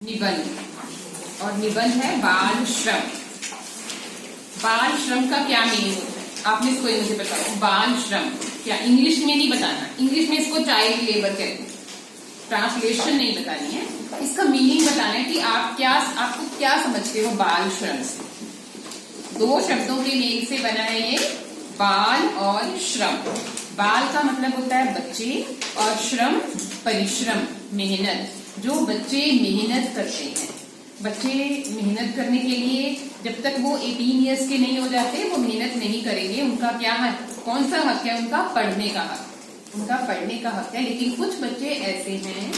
निबंध और निबंध है बाल श्रम। बाल श्रम का क्या मीनिंग होता है आपने इसको मुझे बताओ। बाल श्रम क्या, इंग्लिश में नहीं बताना, इंग्लिश में इसको चाइल्ड लेबर कहते हैं, ट्रांसलेशन नहीं बतानी है, इसका मीनिंग बताना है कि आपको क्या समझते हो बाल श्रम से। दो शब्दों के मेल से बना है ये बाल और श्रम। बाल का मतलब होता है बच्चे और श्रम परिश्रम, मेहनत। जो बच्चे मेहनत करते हैं, बच्चे मेहनत करने के लिए जब तक वो 18 इयर्स के नहीं हो जाते वो मेहनत नहीं करेंगे। उनका क्या हक, कौन सा हक है उनका? पढ़ने का हक, उनका पढ़ने का हक है। लेकिन कुछ बच्चे ऐसे हैं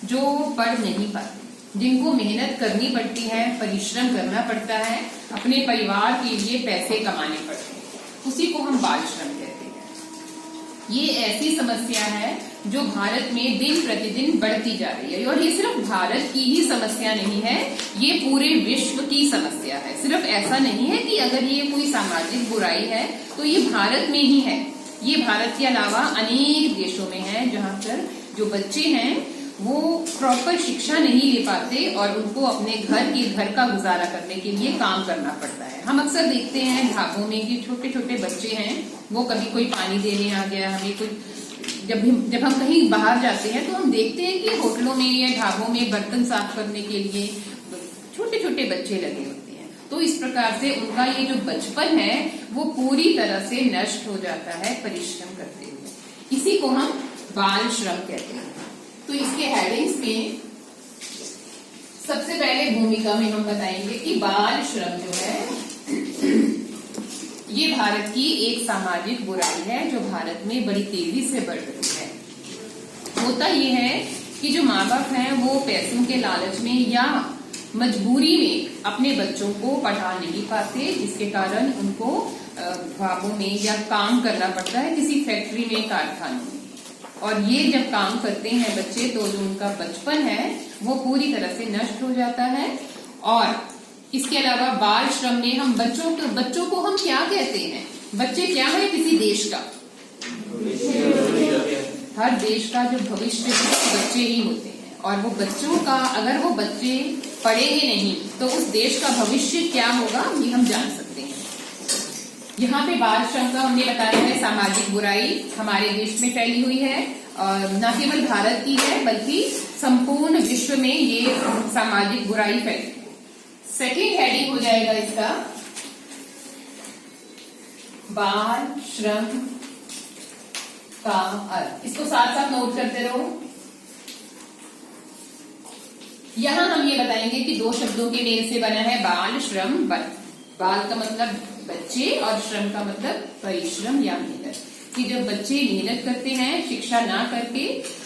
जो पढ़ नहीं पाते, जिनको मेहनत करनी पड़ती है, परिश्रम करना पड़ता है, अपने परिवार के लिए पैसे कमाने पड़ते हैं, उसी को हम बाल श्रम कहते हैं। ये ऐसी समस्या है जो भारत में दिन प्रतिदिन बढ़ती जा रही है, और ये सिर्फ भारत की ही समस्या नहीं है, ये पूरे विश्व की समस्या है। सिर्फ ऐसा नहीं है कि अगर ये कोई सामाजिक बुराई है तो ये भारत में ही है, ये भारत के अलावा अनेक देशों में है जहाँ पर जो बच्चे हैं वो प्रॉपर शिक्षा नहीं ले पाते और उनको अपने घर का गुजारा करने के लिए काम करना पड़ता है। हम अक्सर देखते हैं ढाबों में कि छोटे छोटे बच्चे हैं, वो कभी कोई पानी देने आ गया, हमें कोई जब हम कहीं बाहर जाते हैं तो हम देखते हैं कि होटलों में या ढाबों में बर्तन साफ करने के लिए छोटे छोटे बच्चे लगे होते हैं। तो इस प्रकार से उनका ये जो बचपन है वो पूरी तरह से नष्ट हो जाता है परिश्रम करते हुए। इसी को हम बाल श्रम कहते हैं। तो इसके हेडिंग्स में सबसे पहले भूमिका में हम बताएंगे कि बाल श्रम जो है ये भारत की एक सामाजिक बुराई है जो भारत में बड़ी तेजी से बढ़ रही है। होता ये है कि जो माँ बाप हैं वो पैसों के लालच में या मजबूरी में अपने बच्चों को पढ़ा नहीं पाते, जिसके कारण उनको ख्वाबों में या काम करना पड़ता है किसी फैक्ट्री में, कारखानों में। और ये जब काम करते हैं बच्चे तो जो उनका बचपन है वो पूरी तरह से नष्ट हो जाता है। और इसके अलावा बाल श्रम में हम बच्चों को हम क्या कहते हैं? बच्चे क्या है किसी देश का, हर देश का जो भविष्य है बच्चे ही होते हैं। और वो बच्चों का, अगर वो बच्चे पढ़ेंगे नहीं तो उस देश का भविष्य क्या होगा ये हम जान सकते हैं। यहाँ पे बाल श्रम का हमने बताया है सामाजिक बुराई हमारे देश में फैली हुई है, और न केवल भारत की है बल्कि संपूर्ण विश्व में ये सामाजिक बुराई फैली। सेकेंड हेडिंग हो जाएगा इसका बाल श्रम का अर्थ। इसको साथ साथ नोट करते रहो। यहां हम ये बताएंगे कि दो शब्दों के मेल से बना है बाल श्रम। बाल का मतलब बच्चे और श्रम का मतलब परिश्रम या मेहनत। कि जब बच्चे मेहनत करते हैं शिक्षा ना करके,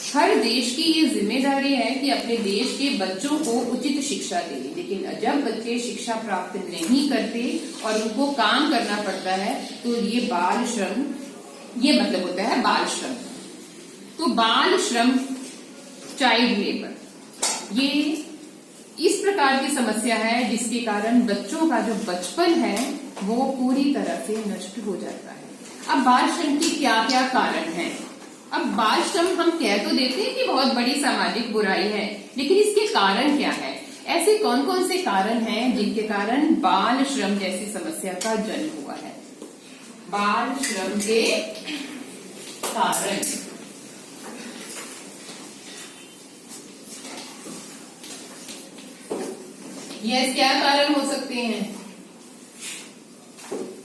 हर देश की ये जिम्मेदारी है कि अपने देश के बच्चों को उचित शिक्षा दे। लेकिन जब बच्चे शिक्षा प्राप्त नहीं करते और उनको काम करना पड़ता है तो ये बाल श्रम, ये मतलब होता है बाल श्रम। तो बाल श्रम, चाइल्ड लेबर, ये इस प्रकार की समस्या है जिसके कारण बच्चों का जो बचपन है वो पूरी तरह से नष्ट हो जाता है। अब बाल श्रम की क्या क्या कारण हैं? अब बाल श्रम हम कह तो देते हैं कि बहुत बड़ी सामाजिक बुराई है, लेकिन इसके कारण क्या है? ऐसे कौन कौन से कारण हैं जिनके कारण बाल श्रम जैसी समस्या का जन्म हुआ है? बाल श्रम के कारण, यस, क्या कारण हो सकते हैं?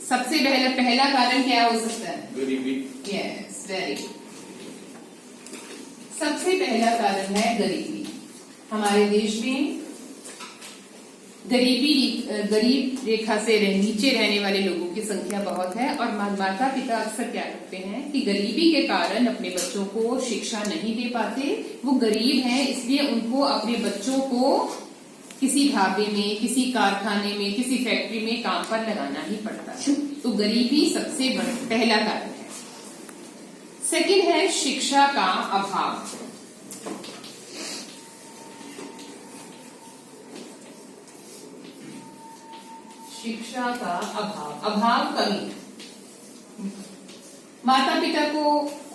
सबसे पहला कारण क्या हो सकता है? गरीबी। Yes, very good. सबसे पहला कारण है गरीबी। हमारे देश में गरीब रेखा से नीचे रहने वाले लोगों की संख्या बहुत है, और माता पिता अक्सर क्या करते हैं कि गरीबी के कारण अपने बच्चों को शिक्षा नहीं दे पाते। वो गरीब हैं इसलिए उनको अपने बच्चों को किसी ढाबे में, किसी कारखाने में, किसी फैक्ट्री में काम पर लगाना ही पड़ता है। तो गरीबी सबसे पहला कारण है। सेकंड है शिक्षा का अभाव। शिक्षा का अभाव, कमी। माता पिता को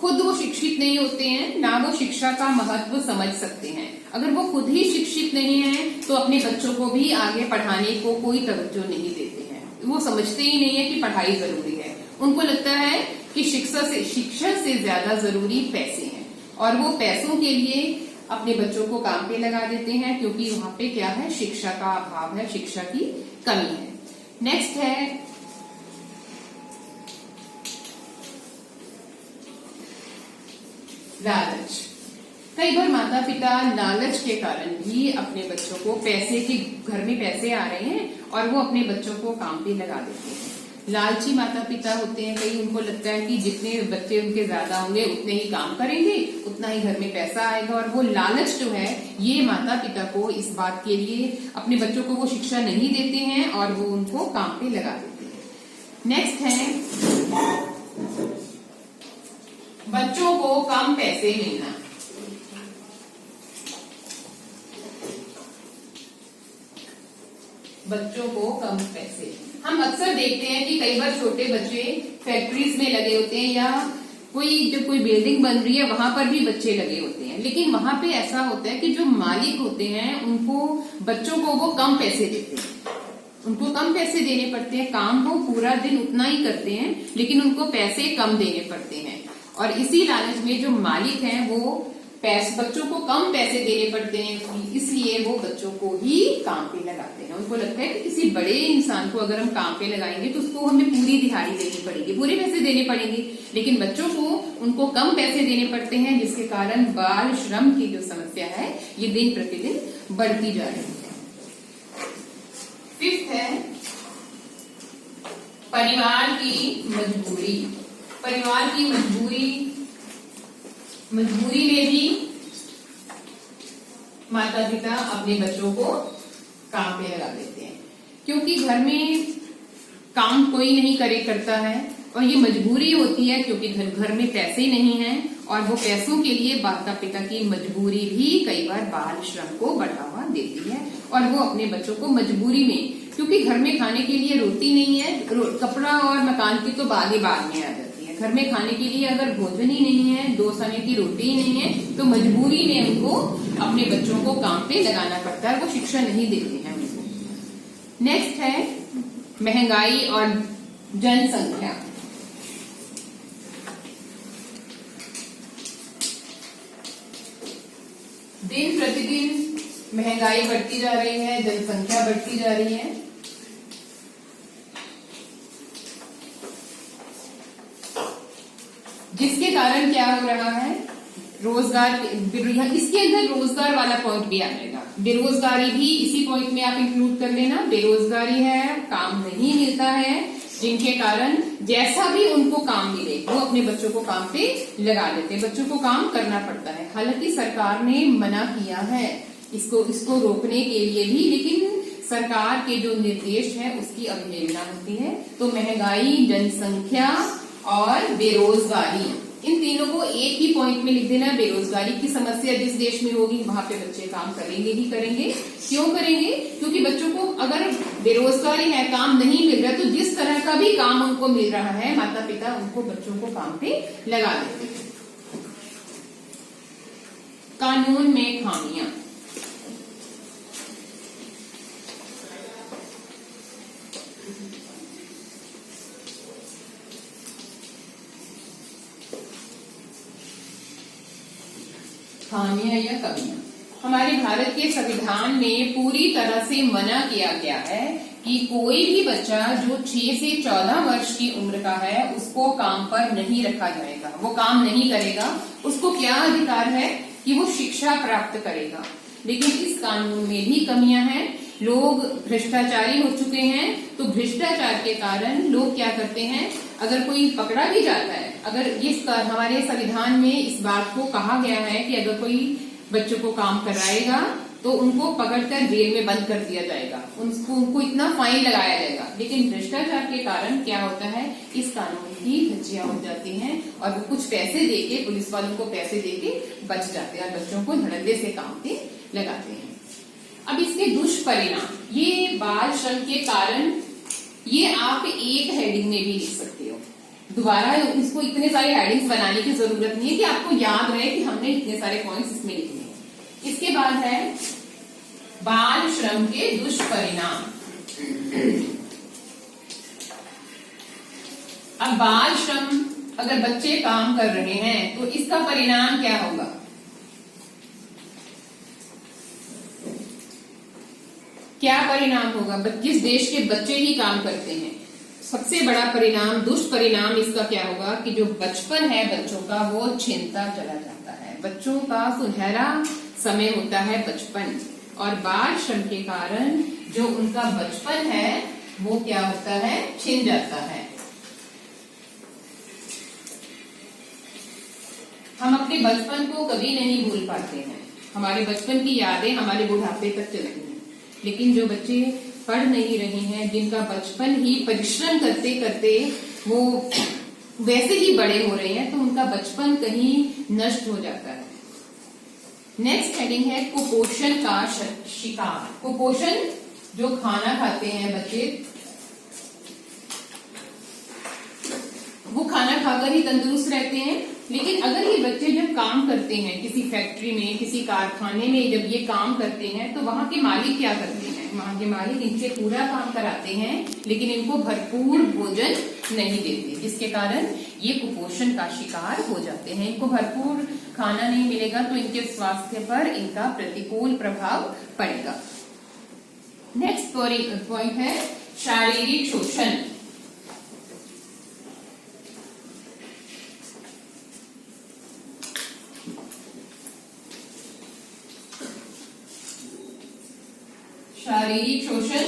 खुद वो शिक्षित नहीं होते हैं, ना वो शिक्षा का महत्व समझ सकते हैं। अगर वो खुद ही शिक्षित नहीं है तो अपने बच्चों को भी आगे पढ़ाने को कोई तवज्जो नहीं देते हैं। वो समझते ही नहीं है कि पढ़ाई जरूरी है। उनको लगता है कि शिक्षा से ज्यादा जरूरी पैसे हैं, और वो पैसों के लिए अपने बच्चों को काम पे लगा देते हैं, क्योंकि वहां पे क्या है, शिक्षा का अभाव है, शिक्षा की कमी है। नेक्स्ट है लालच। कई बार माता पिता लालच के कारण भी अपने बच्चों को पैसे के, घर में पैसे आ रहे हैं और वो अपने बच्चों को काम पे लगा देते हैं। लालची माता पिता होते हैं कई, उनको लगता है कि जितने बच्चे उनके ज्यादा होंगे उतने ही काम करेंगे, उतना ही घर में पैसा आएगा, और वो लालच जो है ये माता पिता को इस बात के लिए अपने बच्चों को वो शिक्षा नहीं देते हैं और वो उनको काम पे लगा देते हैं। नेक्स्ट है बच्चों को कम पैसे मिलना। बच्चों को कम पैसे, हम अक्सर देखते हैं कि कई बार छोटे बच्चे फैक्ट्रीज में लगे होते हैं, या कोई बिल्डिंग बन रही है वहां पर भी बच्चे लगे होते हैं, लेकिन वहां पे ऐसा होता है कि जो मालिक होते हैं उनको बच्चों को वो कम पैसे देते हैं, उनको कम पैसे देने पड़ते हैं, काम वो पूरा दिन उतना ही करते हैं लेकिन उनको पैसे कम देने पड़ते हैं। और इसी लालच में जो मालिक हैं वो बच्चों को कम पैसे देने पड़ते हैं, इसलिए वो बच्चों को ही काम पे लगाते हैं। उनको लगता है कि किसी बड़े इंसान को अगर हम काम पे लगाएंगे तो उसको हमें पूरी दिहाड़ी देनी पड़ेगी, पूरे पैसे देने पड़ेंगे, लेकिन बच्चों को उनको कम पैसे देने पड़ते हैं, जिसके कारण बाल श्रम की जो समस्या है ये दिन प्रतिदिन बढ़ती जा रही है। फिफ्थ है परिवार की मजबूरी। परिवार की मजबूरी में भी माता पिता अपने बच्चों को काम पे लगा देते हैं, क्योंकि घर में काम कोई नहीं करता है, और ये मजबूरी होती है क्योंकि घर में पैसे नहीं हैं, और वो पैसों के लिए माता पिता की मजबूरी भी कई बार बाल श्रम को बढ़ावा देती है, और वो अपने बच्चों को मजबूरी में, क्योंकि घर में खाने के लिए रोटी नहीं है, कपड़ा और मकान की तो बाद में आ जाती है, घर में खाने के लिए अगर भोजन ही नहीं है, 2 समय की रोटी ही नहीं है, तो मजबूरी में उनको अपने बच्चों को काम पे लगाना पड़ता है, वो शिक्षा नहीं देते हैं उनको। नेक्स्ट है महंगाई और जनसंख्या। दिन प्रतिदिन महंगाई बढ़ती जा रही है, जनसंख्या बढ़ती जा रही है, जिसके कारण क्या हो रहा है, रोजगार, इसके अंदर रोजगार वाला पॉइंट भी आ जाएगा, बेरोजगारी भी इसी पॉइंट में आप इंक्लूड कर लेना। बेरोजगारी है, काम नहीं मिलता है, जिनके कारण जैसा भी उनको काम मिले वो अपने बच्चों को काम पे लगा देते हैं, बच्चों को काम करना पड़ता है। हालांकि सरकार ने मना किया है इसको रोकने के लिए भी, लेकिन सरकार के जो निर्देश है उसकी अवहेलना होती है। तो महंगाई, जनसंख्या और बेरोजगारी, इन तीनों को एक ही पॉइंट में लिख देना। बेरोजगारी की समस्या जिस देश में होगी वहां पे बच्चे काम करेंगे ही करेंगे। क्यों करेंगे? क्योंकि बच्चों को अगर बेरोजगारी है, काम नहीं मिल रहा, तो जिस तरह का भी काम उनको मिल रहा है, माता पिता उनको बच्चों को काम पे लगा देते हैं। कानून में खामियां, खामियां या कमियां। हमारे भारत के संविधान में पूरी तरह से मना किया गया है कि कोई भी बच्चा जो 6 से 14 वर्ष की उम्र का है उसको काम पर नहीं रखा जाएगा, वो काम नहीं करेगा। उसको क्या अधिकार है कि वो शिक्षा प्राप्त करेगा। लेकिन इस कानून में भी कमियां हैं, लोग भ्रष्टाचारी हो चुके हैं। तो भ्रष्टाचार के कारण लोग क्या करते हैं, अगर कोई पकड़ा भी जाता है, अगर हमारे संविधान में इस बात को कहा गया है कि अगर कोई बच्चों को काम कराएगा तो उनको पकड़कर जेल में बंद कर दिया जाएगा, उनको इतना फाइन लगाया जाएगा। लेकिन भ्रष्टाचार के कारण क्या होता है, इस कानून की धज्जियां हो जाती हैं और वो कुछ पैसे देके, पुलिस वालों को पैसे देके बच जाते हैं और बच्चों को धड़ल्ले से काम पे लगाते हैं। अब इसके दुष्परिणाम, ये बाल श्रम के कारण, ये आप एक हेडिंग में भी लिख सकते हो। दोबारा इसको इतने सारे हेडिंग्स बनाने की जरूरत नहीं है कि आपको याद रहे कि हमने इतने सारे पॉइंट्स इसमें लिखने हैं। इसके बाद है बाल श्रम के दुष्परिणाम। अब बाल श्रम, अगर बच्चे काम कर रहे हैं तो इसका परिणाम क्या होगा? क्या परिणाम होगा? जिस देश के बच्चे ही काम करते हैं, सबसे बड़ा परिणाम, दुष्परिणाम इसका क्या होगा कि जो बचपन है बच्चों का वो छिनता चला जाता है। बच्चों का सुनहरा समय होता है बचपन, और बाल श्रम के कारण जो उनका बचपन है वो क्या होता है? छिन जाता है। हम अपने बचपन को कभी नहीं भूल पाते हैं। हमारे बचपन की यादें हमारे बुढ़ापे तक चलती हैं, लेकिन जो बच्चे पढ़ नहीं रहे हैं, जिनका बचपन ही परिश्रम करते करते वो वैसे ही बड़े हो रहे हैं, तो उनका बचपन कहीं नष्ट हो जाता है। नेक्स्ट हेडिंग है कुपोषण का शिकार। कुपोषण, जो खाना खाते हैं बच्चे, वो खाना खाकर ही तंदुरुस्त रहते हैं, लेकिन अगर ये बच्चे जब काम करते हैं किसी फैक्ट्री में, किसी कारखाने में, जब ये काम करते हैं तो वहां के मालिक क्या करते हैं? वहां के मालिक इनसे पूरा काम कराते हैं, लेकिन इनको भरपूर भोजन नहीं देते, जिसके कारण ये कुपोषण का शिकार हो जाते हैं। इनको भरपूर खाना नहीं मिलेगा तो इनके स्वास्थ्य पर इनका प्रतिकूल प्रभाव पड़ेगा। नेक्स्ट पॉइंट है शारीरिक शोषण। शारीरिक शोषण,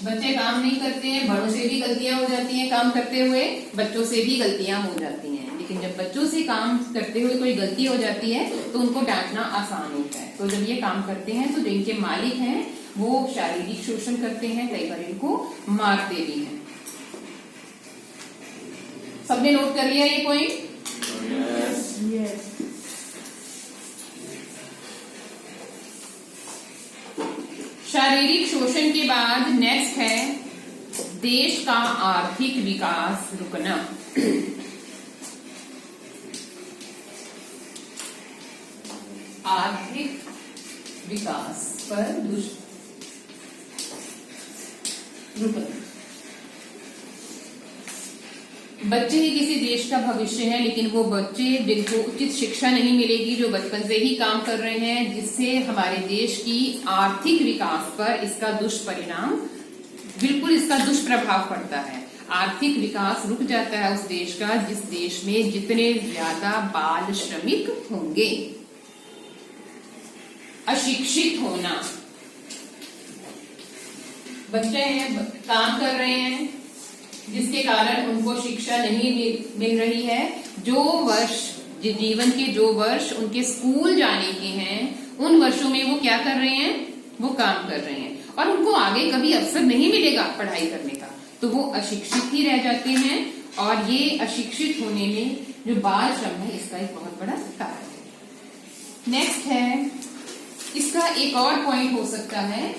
बच्चे काम नहीं करते हैं, बड़ों से भी गलतियां हो जाती हैं, काम करते हुए बच्चों से भी गलतियां हो जाती हैं, लेकिन जब बच्चों से काम करते हुए कोई गलती हो जाती है तो उनको डांटना आसान होता है। तो जब ये काम करते हैं तो जिनके मालिक हैं वो शारीरिक शोषण करते हैं, कई बार इनको मारते भी हैं। सबने नोट कर लिया ये पॉइंट? यस। शारीरिक शोषण के बाद नेक्स्ट है देश का आर्थिक विकास रुकना। आर्थिक विकास पर रुकना। बच्चे ही किसी देश का भविष्य है, लेकिन वो बच्चे जिनको उचित शिक्षा नहीं मिलेगी, जो बचपन से ही काम कर रहे हैं, जिससे हमारे देश की आर्थिक विकास पर इसका दुष्परिणाम, बिल्कुल इसका दुष्प्रभाव पड़ता है। आर्थिक विकास रुक जाता है उस देश का जिस देश में जितने ज्यादा बाल श्रमिक होंगे। अशिक्षित होना, बच्चे हैं काम कर रहे हैं जिसके कारण उनको शिक्षा नहीं मिल रही है। जो वर्ष, जीवन के जो वर्ष उनके स्कूल जाने के हैं, उन वर्षों में वो क्या कर रहे हैं? वो काम कर रहे हैं, और उनको आगे कभी अवसर नहीं मिलेगा पढ़ाई करने का, तो वो अशिक्षित ही रह जाते हैं। और ये अशिक्षित होने में जो बाल श्रम है इसका एक बहुत बड़ा कारण है। नेक्स्ट है, इसका एक और पॉइंट हो सकता है,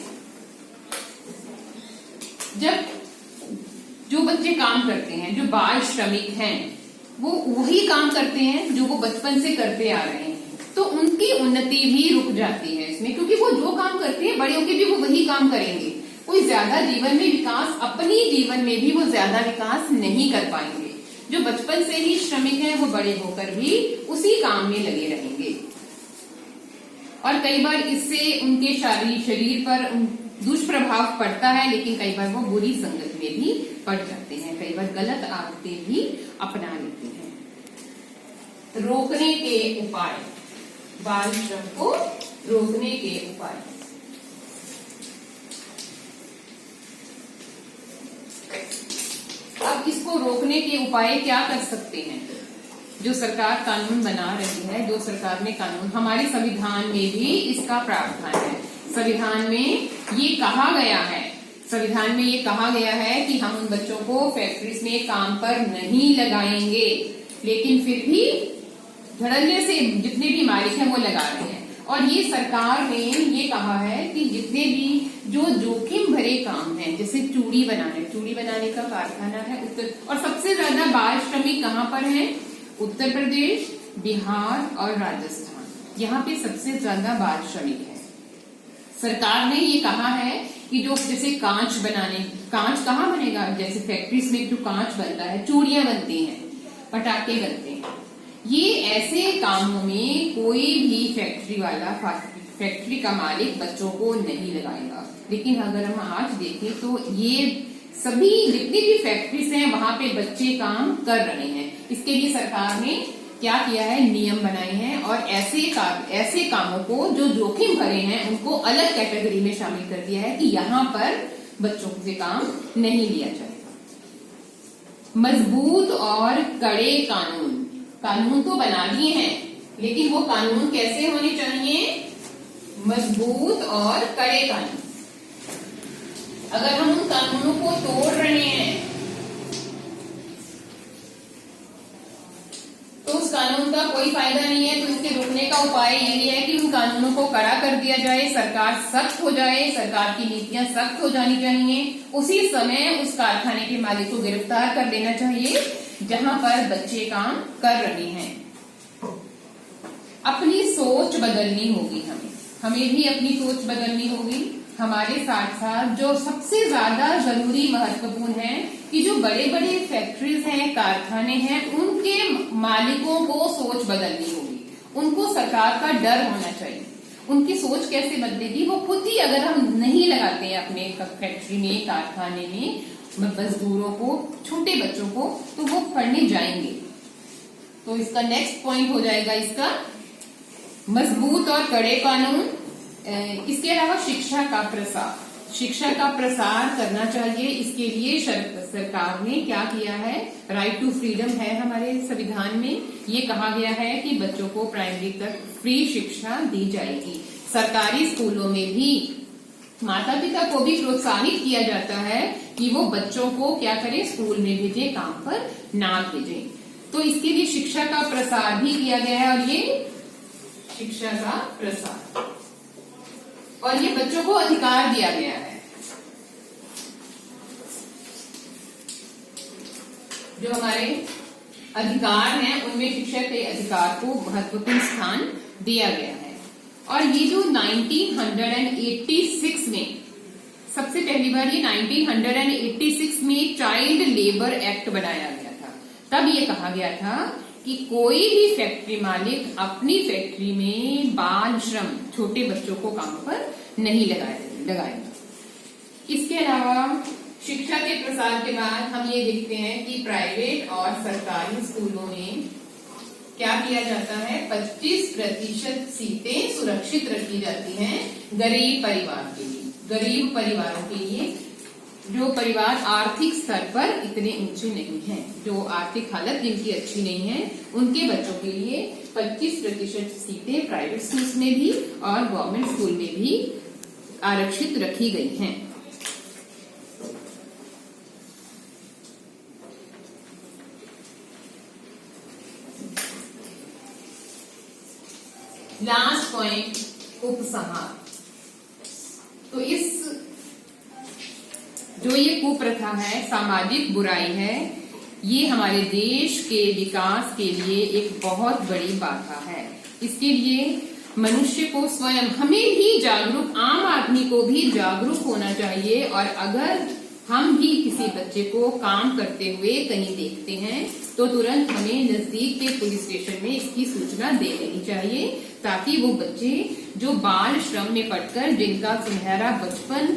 जब जो बच्चे काम करते हैं, जो बाल श्रमिक हैं, वो वही काम करते हैं जो वो बचपन से करते आ रहे हैं, तो उनकी उन्नति भी रुक जाती है इसमें, क्योंकि वो जो काम करते हैं बड़े होके भी वो वही काम करेंगे। कोई ज्यादा जीवन में विकास, अपनी जीवन में भी वो ज्यादा विकास नहीं कर पाएंगे। जो बचपन से ही श्रमिक हैं वो बड़े होकर भी उसी काम में लगे रहेंगे, और कई बार इससे उनके शरीर पर दुष्प्रभाव पड़ता है, लेकिन कई बार वो बुरी संगत में भी पड़ जाते हैं, कई बार गलत आदतें भी अपना लेते हैं। रोकने के उपाय, बाल श्रम को रोकने के उपाय। अब इसको रोकने के उपाय क्या कर सकते हैं? जो सरकार कानून बना रही है, जो सरकार ने कानून, हमारे संविधान में भी इसका प्रावधान है। संविधान में ये कहा गया है, संविधान में ये कहा गया है कि हम उन बच्चों को फैक्ट्रीज में काम पर नहीं लगाएंगे, लेकिन फिर भी धड़ल्ले से जितने भी मालिक हैं वो लगा रहे हैं। और ये सरकार ने ये कहा है कि जितने भी जो जोखिम भरे काम हैं, जैसे चूड़ी बनाने का कारखाना है उत्तर, और सबसे ज्यादा बाल श्रमिक कहाँ पर हैं? उत्तर प्रदेश, बिहार और राजस्थान, यहाँ पे सबसे ज्यादा बाल श्रमिक है। सरकार ने ये कहा है कि जो जैसे कांच कहाँ बनेगा? जैसे फैक्ट्रीज में जो कांच बनता है, चूड़ियां बनती हैं, पटाखे बनते हैं, ये ऐसे कामों में कोई भी फैक्ट्री का मालिक बच्चों को नहीं लगाएगा। लेकिन अगर हम आज देखें तो ये सभी जितनी भी फैक्ट्रीज हैं वहां पे बच्चे काम कर रहे हैं। इसके लिए सरकार ने क्या किया है? नियम बनाए हैं और ऐसे कामों को जो जोखिम भरे हैं उनको अलग कैटेगरी में शामिल कर दिया है कि यहाँ पर बच्चों से काम नहीं लिया जाएगा। मजबूत और कड़े कानून तो बना दिए हैं, लेकिन वो कानून कैसे होने चाहिए? मजबूत और कड़े कानून। अगर हम उन कानूनों को तोड़ रहे हैं तो उस कानून का कोई फायदा नहीं है। तो इसके रोकने का उपाय यही है कि उन कानूनों को कड़ा कर दिया जाए, सरकार सख्त हो जाए, सरकार की नीतियां सख्त हो जानी चाहिए। उसी समय उस कारखाने के मालिक को गिरफ्तार कर लेना चाहिए जहां पर बच्चे काम कर रहे हैं। अपनी सोच बदलनी होगी, हमें भी अपनी सोच बदलनी होगी। हमारे साथ साथ जो सबसे ज्यादा जरूरी महत्वपूर्ण है कि जो बड़े बड़े फैक्ट्रीज हैं, कारखाने हैं, उनके मालिकों को सोच बदलनी होगी। उनको सरकार का डर होना चाहिए। उनकी सोच कैसे बदलेगी? वो खुद ही, अगर हम नहीं लगाते हैं अपने फैक्ट्री में, कारखाने में मजदूरों को, छोटे बच्चों को, तो वो पढ़ने जाएंगे। तो इसका नेक्स्ट पॉइंट हो जाएगा इसका मजबूत और कड़े कानून। इसके अलावा शिक्षा का प्रसार करना चाहिए। इसके लिए सरकार ने क्या किया है? राइट टू फ्रीडम है हमारे संविधान में। ये कहा गया है कि बच्चों को प्राइमरी तक फ्री शिक्षा दी जाएगी। सरकारी स्कूलों में भी माता पिता को भी प्रोत्साहित किया जाता है कि वो बच्चों को क्या करें? स्कूल में भेजें, काम पर ना भेजें। तो इसके लिए शिक्षा का प्रसार भी किया गया है। और ये शिक्षा का प्रसार, और ये बच्चों को अधिकार दिया गया है। जो हमारे अधिकार हैं उनमें शिक्षा के अधिकार को महत्वपूर्ण स्थान दिया गया है। और ये जो 1986 में, सबसे पहली बार ये 1986 में चाइल्ड लेबर एक्ट बनाया गया था। तब ये कहा गया था कि कोई भी फैक्ट्री मालिक अपनी फैक्ट्री में बाल श्रम, छोटे बच्चों को काम पर नहीं लगाएगा। इसके अलावा शिक्षा के प्रसार के बाद हम ये देखते हैं कि प्राइवेट और सरकारी स्कूलों में क्या किया जाता है? 25% सीटें सुरक्षित रखी जाती हैं गरीब परिवार के लिए। गरीब परिवारों के लिए, जो परिवार आर्थिक स्तर पर इतने ऊंचे नहीं हैं, जो आर्थिक हालत जिनकी अच्छी नहीं है, उनके बच्चों के लिए 25% सीटें प्राइवेट स्कूल्स में भी और गवर्नमेंट स्कूल में भी आरक्षित रखी गई हैं। लास्ट पॉइंट, उपसंहार। तो इस जो ये कुप्रथा है, सामाजिक बुराई है, ये हमारे देश के विकास के लिए एक बहुत बड़ी बाधा है। इसके लिए मनुष्य को स्वयं, हमें भी जागरूक, आम आदमी को भी जागरूक होना चाहिए। और अगर हम भी किसी बच्चे को काम करते हुए कहीं देखते हैं तो तुरंत हमें नजदीक के पुलिस स्टेशन में इसकी सूचना दे देनी चाहिए, ताकि वो बच्चे जो बाल श्रम में पड़कर जिनका सुनहरा बचपन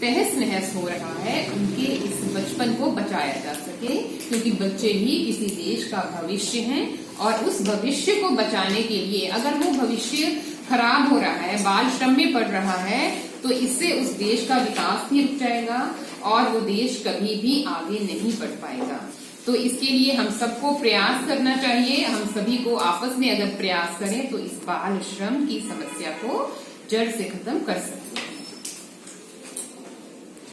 तहस नहस हो रहा है, उनके इस बचपन को बचाया जा सके। क्योंकि बच्चे ही किसी देश का भविष्य हैं और उस भविष्य को बचाने के लिए, अगर वो भविष्य खराब हो रहा है, बाल श्रम में पड़ रहा है, तो इससे उस देश का विकास भी रुक जाएगा और वो देश कभी भी आगे नहीं बढ़ पाएगा। तो इसके लिए हम सबको प्रयास करना चाहिए। हम सभी को आपस में अगर प्रयास करें तो इस बाल श्रम की समस्या को जड़ से खत्म कर सकते हैं।